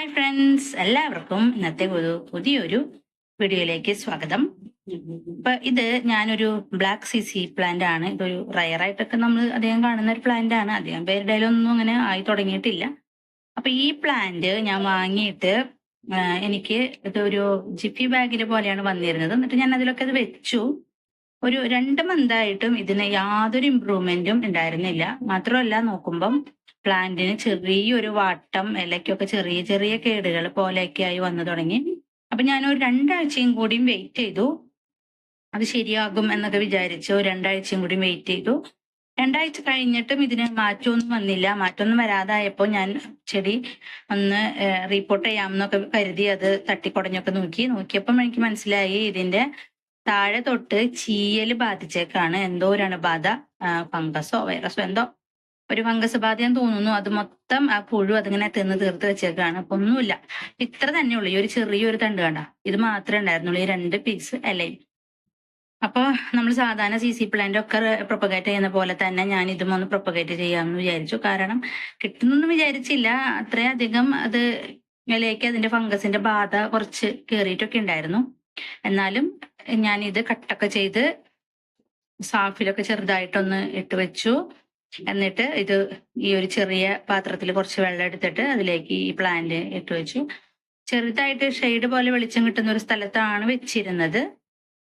Hi friends, എല്ലാവർക്കും ഇന്നത്തെ പുതിയൊരു വീഡിയോയിലേക്ക് സ്വാഗതം. ഇപ്പൊ ഇത് ഞാനൊരു ബ്ലാക്ക് സിസി പ്ലാന്റ് ആണ്. ഇതൊരു റയറായിട്ടൊക്കെ നമ്മൾ അധികം കാണുന്ന ഒരു പ്ലാന്റ് ആണ്. അധികം പേരുടെ ഒന്നും അങ്ങനെ ആയി തുടങ്ങിയിട്ടില്ല. അപ്പൊ ഈ പ്ലാന്റ് ഞാൻ വാങ്ങിയിട്ട് എനിക്ക് ഇതൊരു ജിഫി ബാഗിൽ പോലെയാണ് വന്നിരുന്നത്. എന്നിട്ട് ഞാൻ അതിലൊക്കെ അത് വെച്ചു. ഒരു 2 മന്തായിട്ടും ഇതിന് യാതൊരു ഇമ്പ്രൂവ്മെന്റും ഉണ്ടായിരുന്നില്ല. മാത്രമല്ല, നോക്കുമ്പം പ്ലാന്റിന് ചെറിയൊരു വാട്ടം, ഇലയ്ക്കൊക്കെ ചെറിയ ചെറിയ കേടുകൾ പോലെയൊക്കെ ആയി വന്നു തുടങ്ങി. അപ്പൊ ഞാൻ ഒരു 2 ആഴ്ചയും കൂടിയും വെയിറ്റ് ചെയ്തു. അത് ശരിയാകും എന്നൊക്കെ വിചാരിച്ചു. 2 ആഴ്ചയും കൂടി വെയിറ്റ് ചെയ്തു. 2 ആഴ്ച കഴിഞ്ഞിട്ടും ഇതിന് മാറ്റമൊന്നും വന്നില്ല. മാറ്റമൊന്നും വരാതായപ്പോൾ ഞാൻ ചെടി ഒന്ന് റീപ്പോർട്ട് ചെയ്യാമെന്നൊക്കെ കരുതി അത് തട്ടിക്കുടഞ്ഞൊക്കെ നോക്കിയപ്പം എനിക്ക് മനസ്സിലായി ഇതിന്റെ താഴെ തൊട്ട് ചീയൽ ബാധിച്ചേക്കാണ്. എന്തോ ഒരു അണുബാധ, ഫംഗസോ വൈറസോ എന്തോ ഒരു ഫംഗസ് ബാധയാന്ന് തോന്നുന്നു. അത് മൊത്തം ആ പുഴു അതിങ്ങനെ തിന്ന് തീർത്ത് വെച്ചേക്കാണ്. അപ്പൊ ഒന്നുമില്ല, ഇത്ര തന്നെ ഉള്ളൂ. ഈ ഒരു ചെറിയൊരു തണ്ട് കണ്ട, ഇത് മാത്രമേ ഉണ്ടായിരുന്നുള്ളൂ, ഈ 2 പീസ് ഇലയും. അപ്പൊ നമ്മൾ സാധാരണ സിസി പ്ലാന്റ് ഒക്കെ പ്രൊപ്പഗേറ്റ് ചെയ്യുന്ന പോലെ തന്നെ ഞാൻ ഇതും ഒന്ന് പ്രൊപ്പഗേറ്റ് ചെയ്യാമെന്ന് വിചാരിച്ചു. കാരണം കിട്ടുന്നൊന്നും വിചാരിച്ചില്ല. അത്രയധികം അത് ഇലയ്ക്ക് അതിന്റെ ഫംഗസിന്റെ ബാധ കുറച്ച് കയറിയിട്ടൊക്കെ ഉണ്ടായിരുന്നു. എന്നാലും ഞാൻ ഇത് കട്ടൊക്കെ ചെയ്ത് സാഫിലൊക്കെ ചെറുതായിട്ടൊന്ന് ഇട്ട് വെച്ചു. എന്നിട്ട് ഇത് ഈ ഒരു ചെറിയ പാത്രത്തിൽ കുറച്ച് വെള്ളം എടുത്തിട്ട് അതിലേക്ക് ഈ പ്ലാന്റ് ഇട്ട് വെച്ചു. ചെറുതായിട്ട് ഷെയ്ഡ് പോലെ വെളിച്ചം കിട്ടുന്ന ഒരു സ്ഥലത്താണ് വെച്ചിരുന്നത്.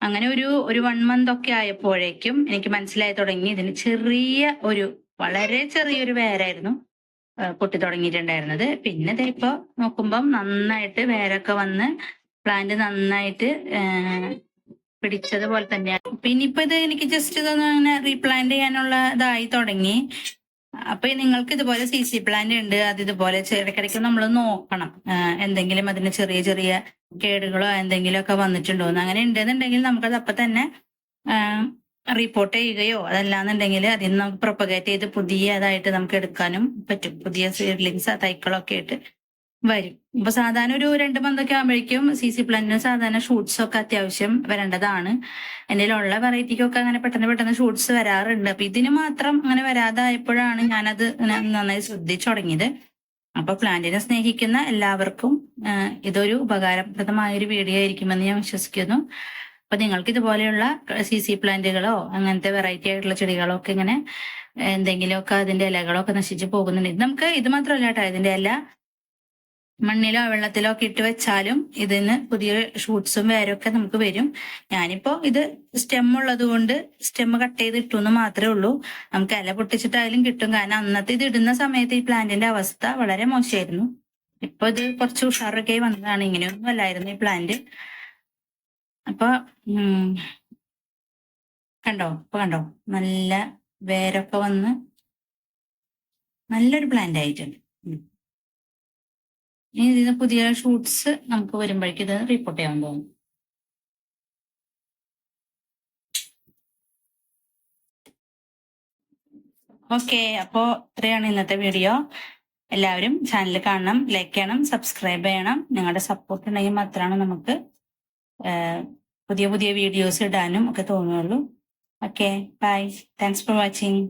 അങ്ങനെ ഒരു 1 മന്ത് ഒക്കെ ആയപ്പോഴേക്കും എനിക്ക് മനസ്സിലായി തുടങ്ങി ഇതിന് വളരെ ചെറിയൊരു വേരായിരുന്നു പൊട്ടി തുടങ്ങിയിട്ടുണ്ടായിരുന്നത്. പിന്നെ ഇപ്പൊ നോക്കുമ്പം നന്നായിട്ട് വേരൊക്കെ വന്ന് പ്ലാന്റ് നന്നായിട്ട് പിടിച്ചതുപോലെ തന്നെയാണ്. പിന്നെ ഇപ്പൊ ഇത് എനിക്ക് ജസ്റ്റ് ഇതൊന്ന് അങ്ങനെ റീപ്ലാന്റ് ചെയ്യാനുള്ള ഇതായി തുടങ്ങി. അപ്പൊ നിങ്ങൾക്ക് ഇതുപോലെ സിസി പ്ലാന്റ് ഉണ്ട്, അത് ഇതുപോലെ ഇടയ്ക്കിടയ്ക്ക് നമ്മൾ നോക്കണം. എന്തെങ്കിലും അതിന് ചെറിയ ചെറിയ കേടുകളോ എന്തെങ്കിലും ഒക്കെ വന്നിട്ടുണ്ടോ എന്ന്. അങ്ങനെ ഉണ്ടെന്നുണ്ടെങ്കിൽ നമുക്കത് അപ്പൊ തന്നെ റിപ്പോർട്ട് ചെയ്യുകയോ അതല്ലാന്നുണ്ടെങ്കിൽ അതിൽ നിന്ന് നമുക്ക് പ്രൊപ്പഗേറ്റ് ചെയ്ത് പുതിയതായിട്ട് നമുക്ക് എടുക്കാനും പറ്റും. പുതിയ സീഡ്ലിങ്സ് തൈക്കളൊക്കെ ആയിട്ട് വരും. ഇപ്പൊ സാധാരണ ഒരു 2 മന്തൊക്കെ ആകുമ്പോഴേക്കും സിസി പ്ലാന്റിന് സാധാരണ ഷൂട്ട്സ് ഒക്കെ അത്യാവശ്യം വരേണ്ടതാണ്. എൻ്റെ ഉള്ള വെറൈറ്റിക്കൊക്കെ അങ്ങനെ പെട്ടെന്ന് ഷൂട്ട്സ് വരാറുണ്ട്. അപ്പൊ ഇതിന് മാത്രം അങ്ങനെ വരാതായപ്പോഴാണ് ഞാനത് നന്നായി ശ്രദ്ധിച്ചു തുടങ്ങിയത്. അപ്പൊ പ്ലാന്റിനെ സ്നേഹിക്കുന്ന എല്ലാവർക്കും ഇതൊരു ഉപകാരപ്രദമായ ഒരു വീഡിയോ ആയിരിക്കുമെന്ന് ഞാൻ വിശ്വസിക്കുന്നു. അപ്പൊ നിങ്ങൾക്ക് ഇതുപോലെയുള്ള സിസി പ്ലാന്റുകളോ അങ്ങനത്തെ വെറൈറ്റി ആയിട്ടുള്ള ചെടികളോ ഒക്കെ ഇങ്ങനെ എന്തെങ്കിലുമൊക്കെ അതിന്റെ ഇലകളോ ഒക്കെ നശിച്ചു പോകുന്നുണ്ട്. നമുക്ക് ഇത് മാത്രമല്ല കേട്ടോ, ഇതിന്റെ ഇല മണ്ണിലോ വെള്ളത്തിലോ ഒക്കെ ഇട്ട് വെച്ചാലും ഇതിന് പുതിയ ഷൂട്ട്സും വേരൊക്കെ നമുക്ക് വരും. ഞാനിപ്പോ ഇത് സ്റ്റെം ഉള്ളത് കൊണ്ട് സ്റ്റെം കട്ട് ചെയ്ത് ഇട്ടു എന്ന് മാത്രമേ ഉള്ളൂ. നമുക്ക് ഇല പൊട്ടിച്ചിട്ടായാലും കിട്ടും. കാരണം അന്നത്തെ ഇത് ഇടുന്ന സമയത്ത് ഈ പ്ലാന്റിന്റെ അവസ്ഥ വളരെ മോശമായിരുന്നു. ഇപ്പൊ ഇത് കുറച്ച് ഉഷാറൊക്കെ വന്നതാണ്. ഇങ്ങനെയൊന്നും അല്ലായിരുന്നു ഈ പ്ലാന്റ്. അപ്പൊ കണ്ടോ നല്ല വേരൊക്കെ വന്ന് നല്ലൊരു പ്ലാന്റ് ആയിട്ടുണ്ട്. ഇനി ഇതിന് പുതിയ ഷൂട്ട്സ് നമുക്ക് വരുമ്പോഴേക്കും ഇത് റിപ്പോർട്ട് ചെയ്യാൻ തോന്നും. ഓക്കെ, അപ്പോ ഇത്രയാണ് ഇന്നത്തെ വീഡിയോ. എല്ലാവരും ചാനൽ കാണണം, ലൈക്ക് ചെയ്യണം, സബ്സ്ക്രൈബ് ചെയ്യണം. നിങ്ങളുടെ സപ്പോർട്ട് ഉണ്ടെങ്കിൽ മാത്രമാണ് നമുക്ക് പുതിയ വീഡിയോസ് ഇടാനും ഒക്കെ തോന്നുള്ളൂ. Okay, bye. Thanks for watching.